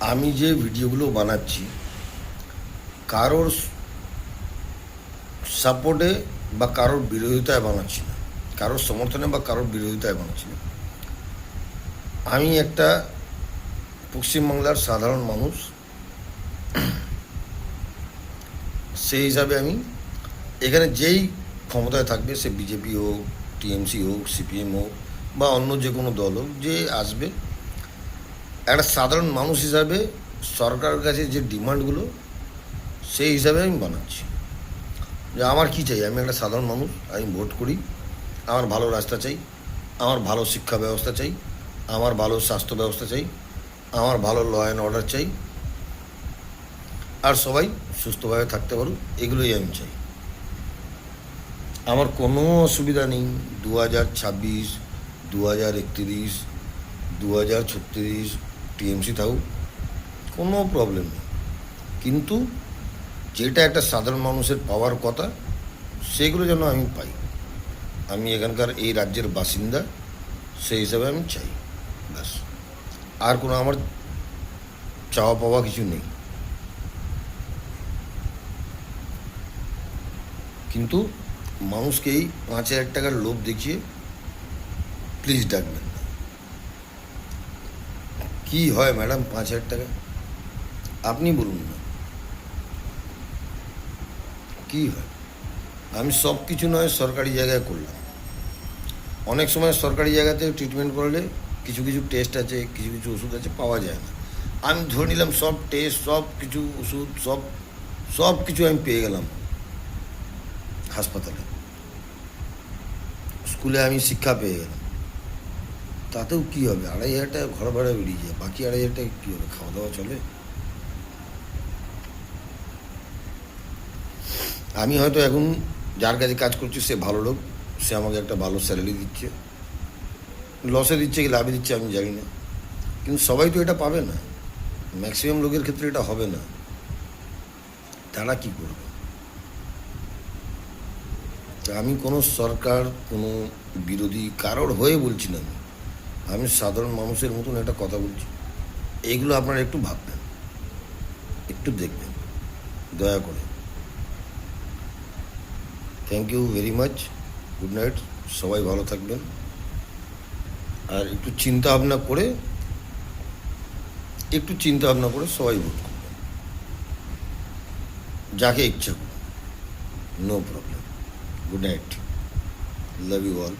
আমি যে ভিডিওগুলো বানাচ্ছি কারোর সাপোর্টে বা কারোর বিরোধিতায় বানাচ্ছি না, কারোর সমর্থনে বা কারোর বিরোধিতায় বানাচ্ছি না। আমি একটা পশ্চিমবাংলার সাধারণ মানুষ, সেই হিসাবে আমি এখানে যেই ক্ষমতায় থাকবে, সে বিজেপি হোক, টিএমসি হোক, সিপিএম হোক বা অন্য যে কোনো দল হোক, যে আসবে, একটা সাধারণ মানুষ হিসাবে সরকারের কাছে যে ডিমান্ডগুলো, সেই হিসাবে আমি বানাচ্ছি। যে আমার কী চাই, আমি একটা সাধারণ মানুষ, আমি ভোট করি, আমার ভালো রাস্তা চাই, আমার ভালো শিক্ষা ব্যবস্থা চাই, আমার ভালো স্বাস্থ্য ব্যবস্থা চাই, আমার ভালো ল অ্যান্ড অর্ডার চাই, আর সবাই সুস্থভাবে থাকতে পারুক, এগুলোই আমি চাই। আমার কোনো অসুবিধা নেই 2026, 2031, 2036 টিএমসি থাকুক, কোনো প্রবলেম নেই। কিন্তু যেটা একটা সাধারণ মানুষের পাওয়ার কথা, সেগুলো যেন আমি পাই। আমি এখানকার এই রাজ্যের বাসিন্দা, সেই হিসাবে আমি চাই, ব্যাস। আর কোনো আমার চাওয়া পাওয়া কিছু নেই। কিন্তু মানুষকে এই 5,000 টাকার লোভ দেখিয়ে প্লিজ ডাকবেন না। কী হয় ম্যাডাম 5,000 টাকা? আপনি বলুন না কী হয়। আমি সব কিছু নয় সরকারি জায়গায় করলাম। অনেক সময় সরকারি জায়গাতে ট্রিটমেন্ট করলে কিছু কিছু টেস্ট আছে, কিছু কিছু ওষুধ আছে, পাওয়া যায় না। আমি ধরে নিলাম সব টেস্ট, সব কিছু ওষুধ, সব কিছু আমি পেয়ে গেলাম হাসপাতালে। স্কুলে আমি শিক্ষা পেয়ে গেলাম, তাতেও কী হবে? 2,500 টাকা ঘর ভাড়া বেরিয়ে যায়, বাকি 2,500 টাকা কী হবে? খাওয়া দাওয়া চলে? আমি হয়তো এখন যার কাছে কাজ করছি সে ভালো লোক, সে আমাকে একটা ভালো স্যালারি দিচ্ছে, লসে দিচ্ছে কি লাভে দিচ্ছে আমি জানি না, কিন্তু সবাই তো এটা পাবে না। ম্যাক্সিমাম লোকের ক্ষেত্রে এটা হবে না। তারা কি করবে? তা আমি কোনো সরকার, কোনো বিরোধী কারোর হয়ে বলছি না। আমি সাধারণ মানুষের মতন একটা কথা বলছি। এইগুলো আপনারা একটু ভাববেন, একটু দেখবেন দয়া করে। Thank you very much. Good night. সবাই ভালো থাকবেন। আর একটু চিন্তা ভাবনা করে সবাই ভোট করবেন, যাকে ইচ্ছা করুন, no problem. Good night, love you all.